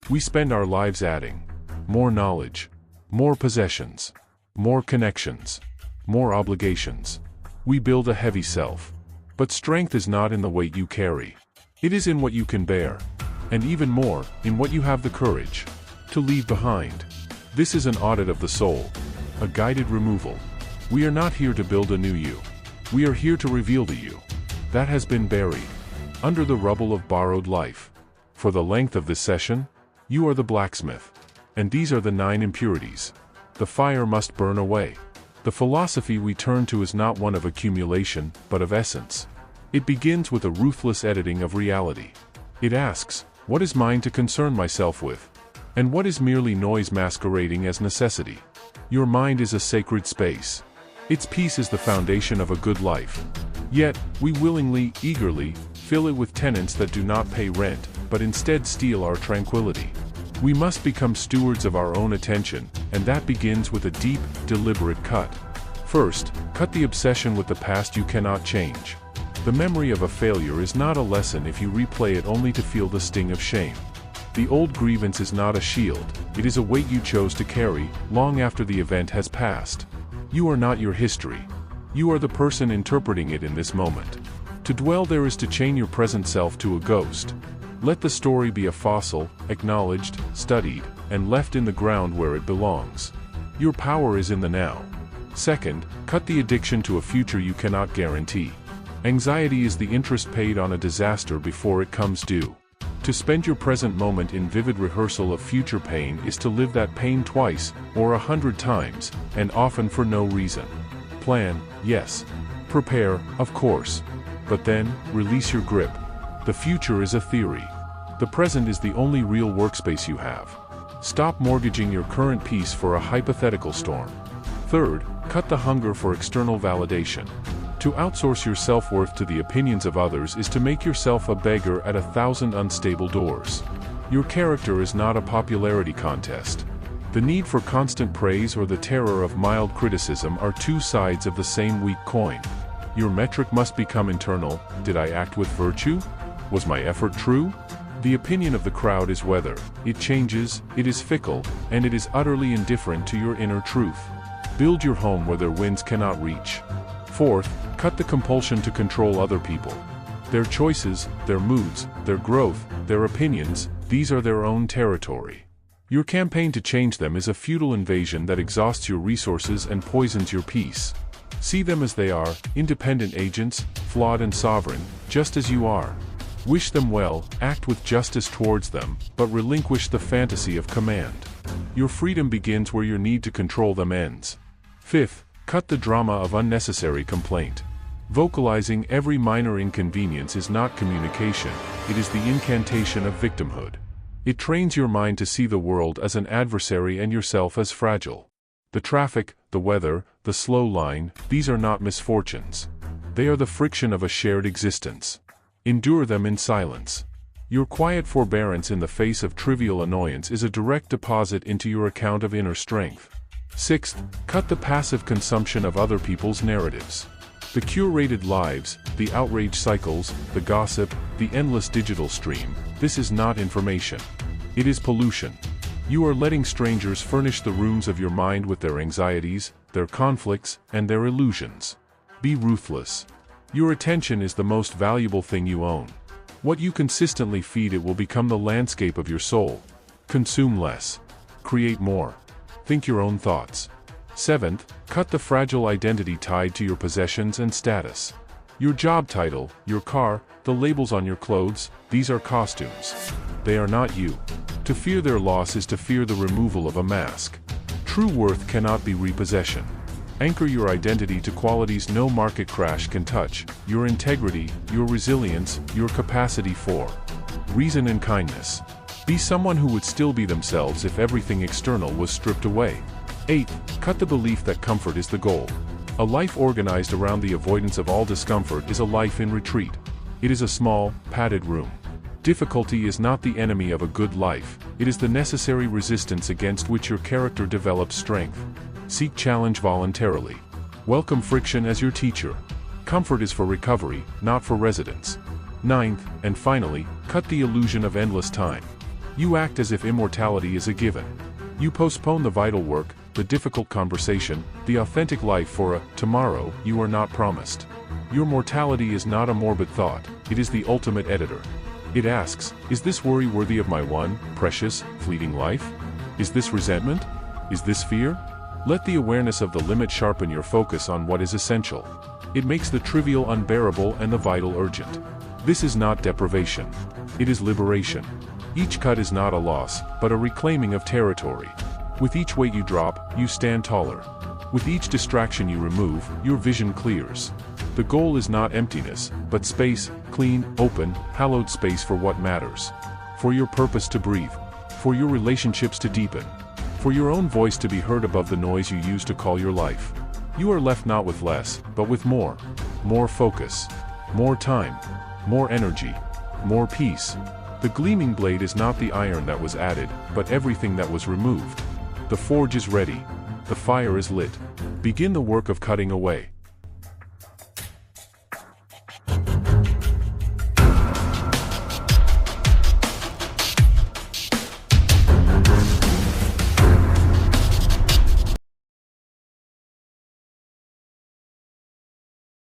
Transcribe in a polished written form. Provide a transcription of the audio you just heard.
We spend our lives adding more knowledge, more possessions, more connections, more obligations. We build a heavy self. But strength is not in the weight you carry. It is in what you can bear. And even more, in what you have the courage to leave behind. This is an audit of the soul, a guided removal. We are not here to build a new you. We are here to reveal the you that has been buried under the rubble of borrowed life. For the length of this session, you are the blacksmith. And these are the 9 impurities. The fire must burn away. The philosophy we turn to is not one of accumulation, but of essence. It begins with a ruthless editing of reality. It asks, what is mine to concern myself with? And what is merely noise masquerading as necessity? Your mind is a sacred space. Its peace is the foundation of a good life. Yet, we willingly, eagerly, fill it with tenants that do not pay rent, but instead steal our tranquility. We must become stewards of our own attention, and that begins with a deep, deliberate cut. First, cut the obsession with the past you cannot change. The memory of a failure is not a lesson if you replay it only to feel the sting of shame. The old grievance is not a shield, it is a weight you chose to carry, long after the event has passed. You are not your history. You are the person interpreting it in this moment. To dwell there is to chain your present self to a ghost. Let the story be a fossil, acknowledged, studied, and left in the ground where it belongs. Your power is in the now. Second, cut the addiction to a future you cannot guarantee. Anxiety is the interest paid on a disaster before it comes due. To spend your present moment in vivid rehearsal of future pain is to live that pain twice, or 100 times, and often for no reason. Plan, yes. Prepare, of course. But then, release your grip. The future is a theory. The present is the only real workspace you have. Stop mortgaging your current peace for a hypothetical storm. Third, cut the hunger for external validation. To outsource your self-worth to the opinions of others is to make yourself a beggar at 1,000 unstable doors. Your character is not a popularity contest. The need for constant praise or the terror of mild criticism are 2 sides of the same weak coin. Your metric must become internal. Did I act with virtue? Was my effort true? The opinion of the crowd is weather. It changes, it is fickle, and it is utterly indifferent to your inner truth. Build your home where their winds cannot reach. Fourth, cut the compulsion to control other people. Their choices, their moods, their growth, their opinions, these are their own territory. Your campaign to change them is a futile invasion that exhausts your resources and poisons your peace. See them as they are, independent agents, flawed and sovereign, just as you are. Wish them well, act with justice towards them, but relinquish the fantasy of command. Your freedom begins where your need to control them ends. Fifth, cut the drama of unnecessary complaint. Vocalizing every minor inconvenience is not communication, it is the incantation of victimhood. It trains your mind to see the world as an adversary and yourself as fragile. The traffic, the weather, the slow line, these are not misfortunes. They are the friction of a shared existence. Endure them in silence. Your quiet forbearance in the face of trivial annoyance is a direct deposit into your account of inner strength. Sixth, cut the passive consumption of other people's narratives. The curated lives, the outrage cycles, the gossip, the endless digital stream, this is not information. It is pollution. You are letting strangers furnish the rooms of your mind with their anxieties, their conflicts, and their illusions. Be ruthless. Your attention is the most valuable thing you own. What you consistently feed it will become the landscape of your soul. Consume less. Create more. Think your own thoughts. Seventh, cut the fragile identity tied to your possessions and status. Your job title, your car, the labels on your clothes, these are costumes. They are not you. To fear their loss is to fear the removal of a mask. True worth cannot be repossession. Anchor your identity to qualities no market crash can touch: your integrity, your resilience, your capacity for reason and kindness. Be someone who would still be themselves if everything external was stripped away. 8. Cut the belief that comfort is the goal. A life organized around the avoidance of all discomfort is a life in retreat. It is a small, padded room. Difficulty is not the enemy of a good life, it is the necessary resistance against which your character develops strength. Seek challenge voluntarily. Welcome friction as your teacher. Comfort is for recovery, not for residence. 9th, and finally, cut the illusion of endless time. You act as if immortality is a given. You postpone the vital work, the difficult conversation, the authentic life for a tomorrow you are not promised. Your mortality is not a morbid thought, it is the ultimate editor. It asks, is this worry worthy of my one, precious, fleeting life? Is this resentment? Is this fear? Let the awareness of the limit sharpen your focus on what is essential. It makes the trivial unbearable and the vital urgent. This is not deprivation. It is liberation. Each cut is not a loss, but a reclaiming of territory. With each weight you drop, you stand taller. With each distraction you remove, your vision clears. The goal is not emptiness, but space, clean, open, hallowed space for what matters. For your purpose to breathe. For your relationships to deepen. For your own voice to be heard above the noise you use to call your life. You are left not with less, but with more. More focus. More time. More energy. More peace. The gleaming blade is not the iron that was added, but everything that was removed. The forge is ready. The fire is lit. Begin the work of cutting away.